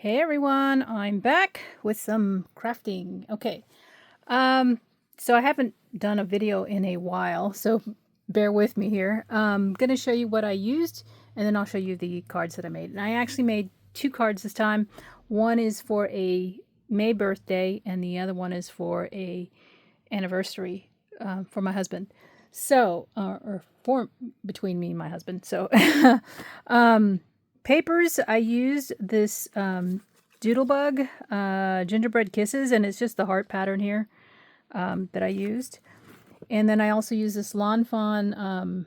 Hey everyone, I'm back with some crafting. Okay, so I haven't done a video in a while, so bear with me here. I'm gonna show you what I used, and then I'll show you the cards that I made. And I actually made two cards this time. One is for a May birthday, and the other one is for a anniversary for my husband. So, or for between me and my husband. So, papers, I used this Doodlebug Gingerbread Kisses, and it's just the heart pattern here that I used. And then I also used this Lawn Fawn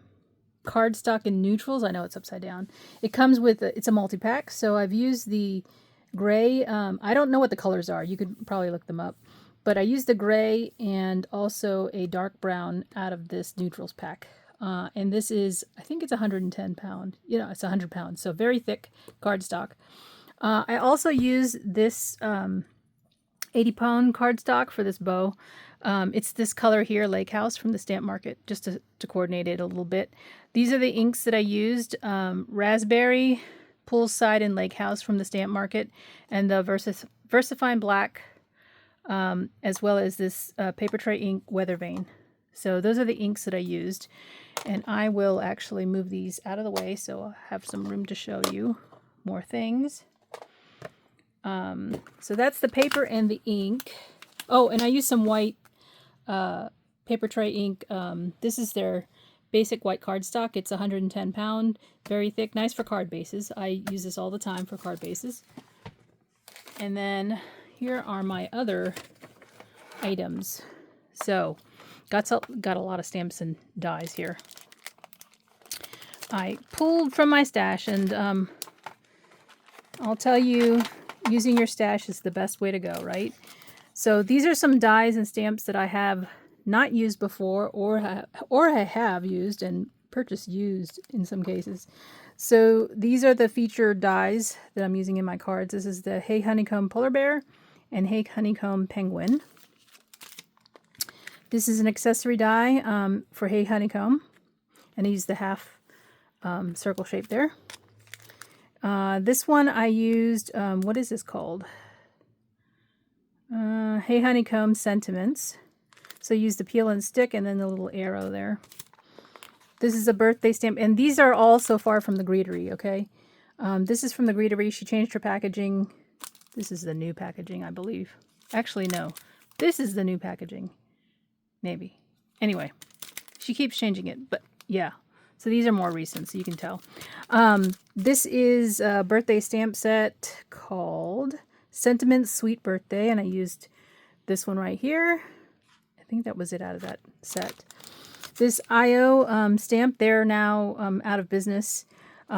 cardstock in neutrals. I know it's upside down. It comes with, it's a multi-pack, so I've used the gray. I don't know what the colors are. You could probably look them up. But I used the gray and also a dark brown out of this neutrals pack. And this is, I think it's 110 pound. You know, it's 100 pounds. So very thick cardstock. I also use this 80-pound cardstock for this bow. It's this color here, Lake House, from the stamp market, just to coordinate it a little bit. These are the inks that I used. Raspberry, Poolside, and Lake House from the stamp market. And the VersaFine Black, as well as this paper tray ink Weather Vane. So those are the inks that I used. And I will actually move these out of the way so I'll have some room to show you more things. So that's the paper and the ink. Oh, and I used some white paper tray ink. This is their basic white cardstock. It's 110 pound, very thick, nice for card bases. I use this all the time for card bases. And then here are my other items. So got a lot of stamps and dies here. I pulled from my stash, and I'll tell you, using your stash is the best way to go, right? So these are some dies and stamps that I have not used before, or I have used and purchased used in some cases. So these are the featured dies that I'm using in my cards. This is the Hey Honeycomb Polar Bear and Hey Honeycomb Penguin. This is an accessory die for Hey Honeycomb, and I use the half circle shape there. This one I used, what is this called? Hey Honeycomb Sentiments. So I used the peel and stick and then the little arrow there. This is a birthday stamp, and these are all so far from the Greetery, okay? This is from the Greetery. She changed her packaging. This is the new packaging, I believe. Actually, no. This is the new packaging. Maybe. Anyway, she keeps changing it, but yeah. So these are more recent, so you can tell. This is a birthday stamp set called Sentiment Sweet Birthday, and I used this one right here. I think that was it out of that set. This IO stamp, they're now out of business.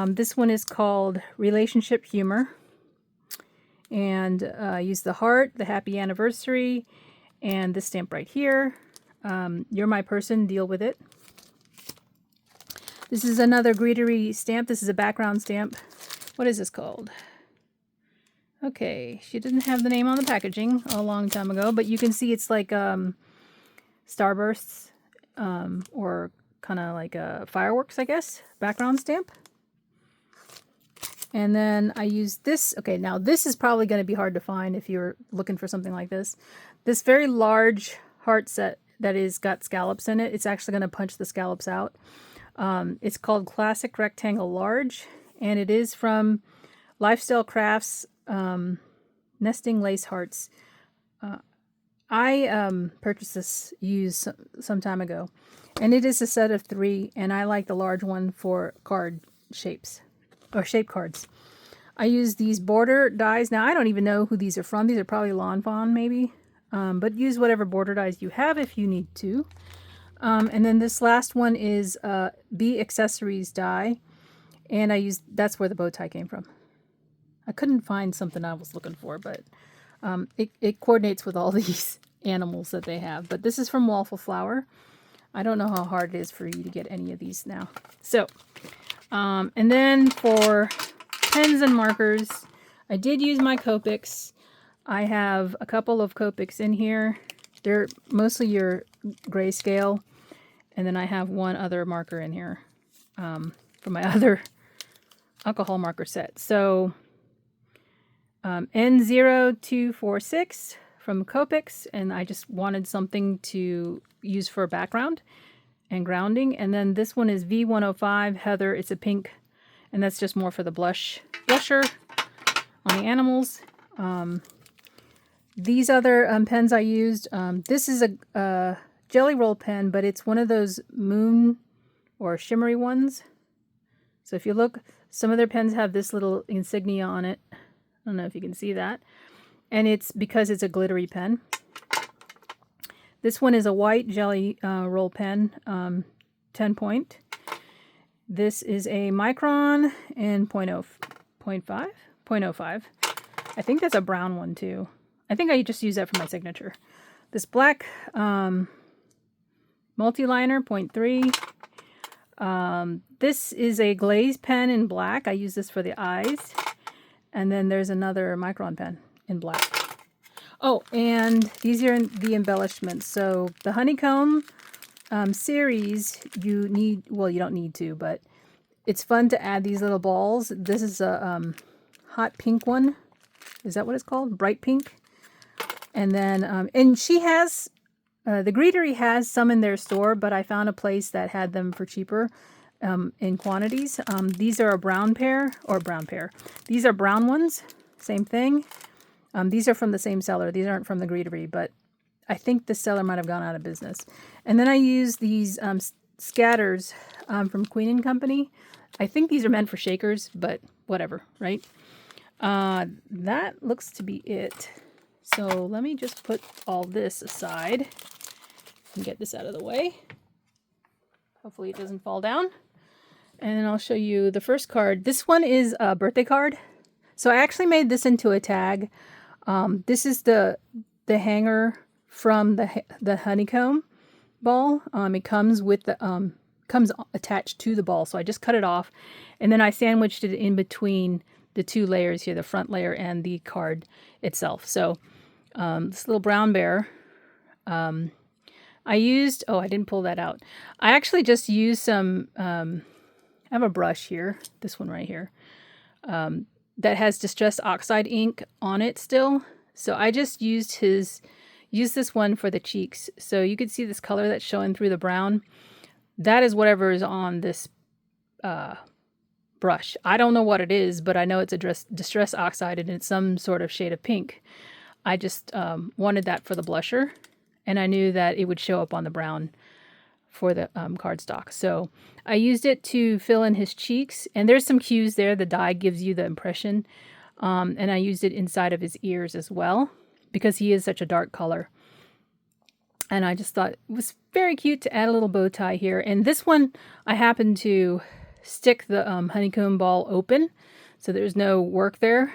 This one is called Relationship Humor. And I used the heart, the happy anniversary, and this stamp right here. You're my person, deal with it. This is another Greetery stamp. This is a background stamp. What is this called? Okay, she didn't have the name on the packaging a long time ago, but you can see it's like starbursts or kind of like fireworks, I guess, background stamp. And then I used this. Okay, now this is probably going to be hard to find if you're looking for something like this. This very large heart set that is got scallops in it. It's actually going to punch the scallops out. It's called Classic Rectangle Large, and it is from Lifestyle Crafts Nesting Lace Hearts. I purchased this used some time ago, and it is a set of 3, and I like the large one for card shapes, or shape cards. I use these border dies. Now, I don't even know who these are from. These are probably Lawn Fawn, maybe. But use whatever border dies you have if you need to. And then this last one is B Accessories die, and I used, that's where the bow tie came from. I couldn't find something I was looking for, but it coordinates with all these animals that they have. But this is from Waffle Flower. I don't know how hard it is for you to get any of these now. So, and then for pens and markers, I did use my Copics. I have a couple of Copics in here. They're mostly your grayscale. And then I have one other marker in here from my other alcohol marker set. So N0246 from Copics, and I just wanted something to use for background and grounding. And then this one is V105 Heather. It's a pink, and that's just more for the blusher on the animals. These other pens I used, this is a jelly roll pen, but it's one of those moon or shimmery ones. So if you look, some of their pens have this little insignia on it. I don't know if you can see that. And it's because it's a glittery pen. This one is a white jelly roll pen, 10 point. This is a micron and 0.05. I think that's a brown one too. I think I just use that for my signature. This black multi-liner, 0.3. This is a glaze pen in black. I use this for the eyes. And then there's another micron pen in black. Oh, and these are the embellishments. So the Honeycomb series, you don't need to, but it's fun to add these little balls. This is a hot pink one. Is that what it's called? Bright pink. And then, and she has, the Greetery has some in their store, but I found a place that had them for cheaper in quantities. These are a brown pair. These are brown ones, same thing. These are from the same seller. These aren't from the Greetery, but I think the seller might have gone out of business. And then I use these scatters from Queen & Company. I think these are meant for shakers, but whatever, right? That looks to be it. So let me just put all this aside and get this out of the way. Hopefully it doesn't fall down. And I'll show you the first card. This one is a birthday card. So I actually made this into a tag. This is the hanger from the honeycomb ball. It comes with the comes attached to the ball. So I just cut it off, and then I sandwiched it in between the two layers here, the front layer and the card itself. So this little brown bear, I used, oh, I didn't pull that out. I actually just used some, I have a brush here, this one right here, that has Distress Oxide ink on it still. So I just used this one for the cheeks. So you can see this color that's showing through the brown. That is whatever is on this brush. I don't know what it is, but I know it's a Distress Oxide and it's some sort of shade of pink. I just wanted that for the blusher, and I knew that it would show up on the brown for the cardstock. So I used it to fill in his cheeks, and there's some cues there. The dye gives you the impression. And I used it inside of his ears as well, because he is such a dark color. And I just thought it was very cute to add a little bow tie here. And this one, I happened to stick the honeycomb ball open, so there's no work there,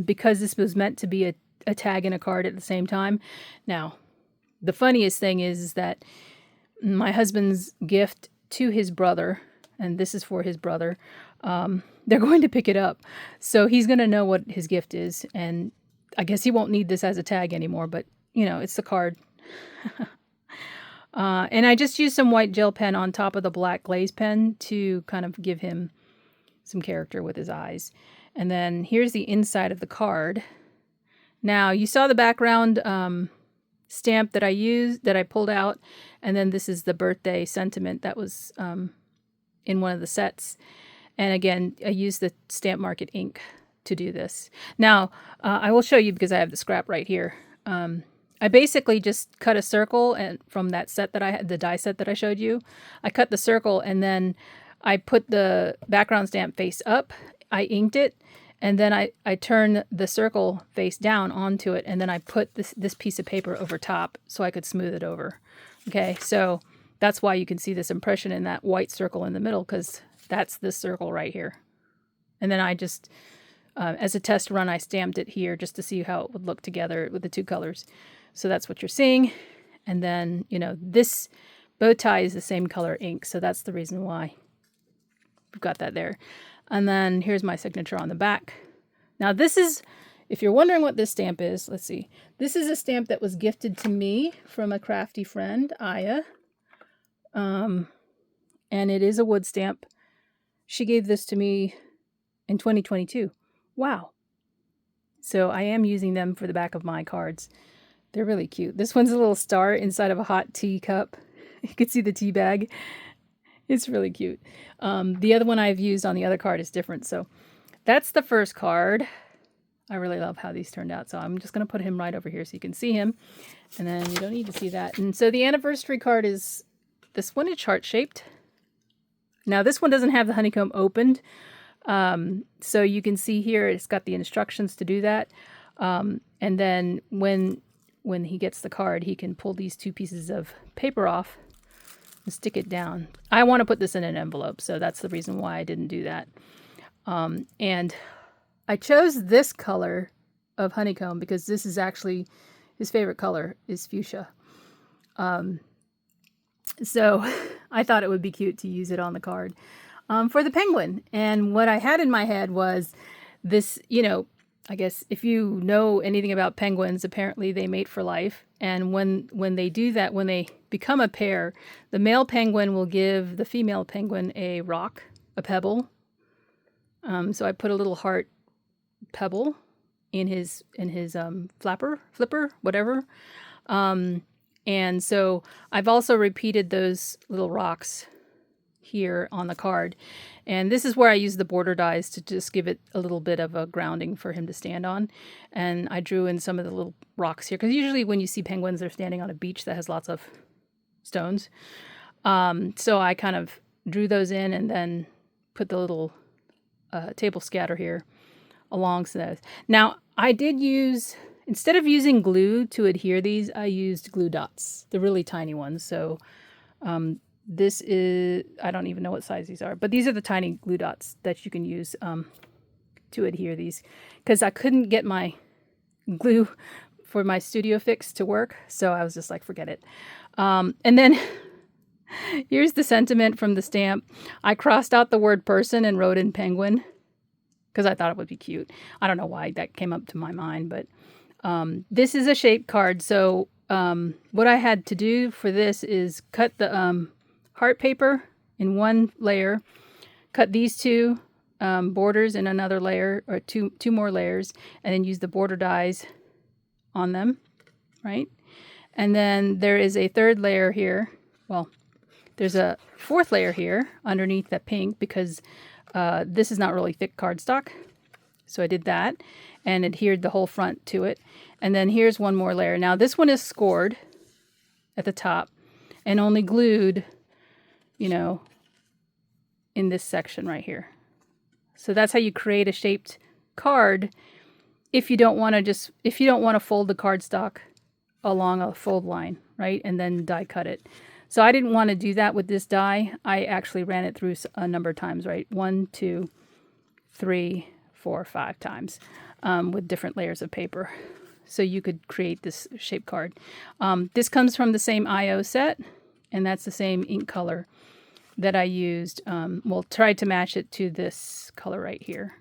because this was meant to be a tag and a card at the same time. Now, the funniest thing is that my husband's gift to his brother, and this is for his brother, they're going to pick it up. So he's going to know what his gift is, and I guess he won't need this as a tag anymore, but, you know, it's the card. And I just used some white gel pen on top of the black glaze pen to kind of give him some character with his eyes. And then here's the inside of the card. Now, you saw the background stamp that I used, that I pulled out, and then this is the birthday sentiment that was in one of the sets. And again, I used the Stamp Market ink to do this. Now, I will show you because I have the scrap right here. I basically just cut a circle, and from that set that I had, the die set that I showed you, I cut the circle, and then I put the background stamp face up, I inked it, and then I turn the circle face down onto it, and then I put this piece of paper over top so I could smooth it over. Okay, so that's why you can see this impression in that white circle in the middle, because that's this circle right here. And then I just, as a test run, I stamped it here just to see how it would look together with the two colors. So that's what you're seeing. And then, you know, this bow tie is the same color ink, so that's the reason why we've got that there. And then here's my signature on the back. Now this is, if you're wondering what this stamp is, let's see. This is a stamp that was gifted to me from a crafty friend, Aya. And it is a wood stamp. She gave this to me in 2022. Wow. So I am using them for the back of my cards. They're really cute. This one's a little star inside of a hot tea cup. You can see the tea bag. It's really cute. The other one I've used on the other card is different. So that's the first card. I really love how these turned out. So I'm just going to put him right over here so you can see him. And then you don't need to see that. And so the anniversary card is this one. It's heart-shaped. Now this one doesn't have the honeycomb opened. So you can see here it's got the instructions to do that. And then when he gets the card, he can pull these two pieces of paper off and stick it down. I want to put this in an envelope, so that's the reason why I didn't do that. And I chose this color of honeycomb because this is actually his favorite color is fuchsia. So I thought it would be cute to use it on the card for the penguin. And what I had in my head was this, you know, I guess if you know anything about penguins, apparently they mate for life. And when they do that, when they become a pair, the male penguin will give the female penguin a rock, a pebble. So I put a little heart pebble in his flipper, whatever. And so I've also repeated those little rocks here on the card. And this is where I use the border dies to just give it a little bit of a grounding for him to stand on. And I drew in some of the little rocks here, because usually when you see penguins, they're standing on a beach that has lots of stones. So I kind of drew those in and then put the little table scatter here along those. Now, I did use, instead of using glue to adhere these, I used glue dots, the really tiny ones. So this is, I don't even know what size these are, but these are the tiny glue dots that you can use to adhere these, because I couldn't get my glue for my Studio Fix to work. So I was just like, forget it. And then here's the sentiment from the stamp. I crossed out the word person and wrote in penguin because I thought it would be cute. I don't know why that came up to my mind, but this is a shape card. So what I had to do for this is cut the heart paper in one layer, cut these two borders in another layer, or two more layers, and then use the border dies on them, right? And then there is a third layer here. Well, there's a fourth layer here underneath that pink, because this is not really thick cardstock. So I did that and adhered the whole front to it. And then here's one more layer. Now this one is scored at the top and only glued, you know, in this section right here. So that's how you create a shaped card if you don't want to fold the cardstock along a fold line, right? And then die cut it. So I didn't want to do that with this die. I actually ran it through a number of times, right? 1, 2, 3, 4, 5 times with different layers of paper. So you could create this shape card. This comes from the same IO set, and that's the same ink color that I used. Well, tried to match it to this color right here.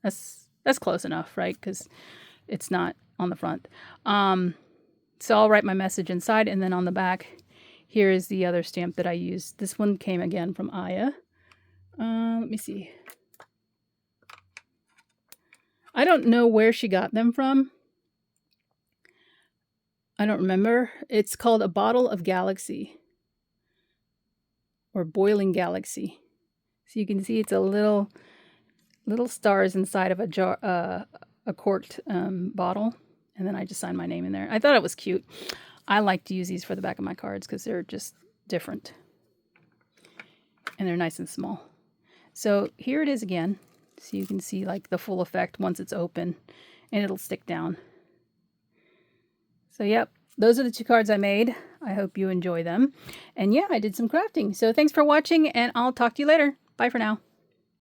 That's close enough, right? Because it's not on the front. So I'll write my message inside, and then on the back, here is the other stamp that I used. This one came again from Aya. Let me see. I don't know where she got them from. I don't remember. It's called A Bottle of Galaxy, or Boiling Galaxy. So you can see it's a little stars inside of a jar, a corked bottle, and then I just signed my name in there. I thought it was cute. I like to use these for the back of my cards because they're just different, and they're nice and small. So here it is again. So you can see like the full effect once it's open, and it'll stick down. So yep, those are the 2 cards I made. I hope you enjoy them. And yeah, I did some crafting. So thanks for watching, and I'll talk to you later. Bye for now.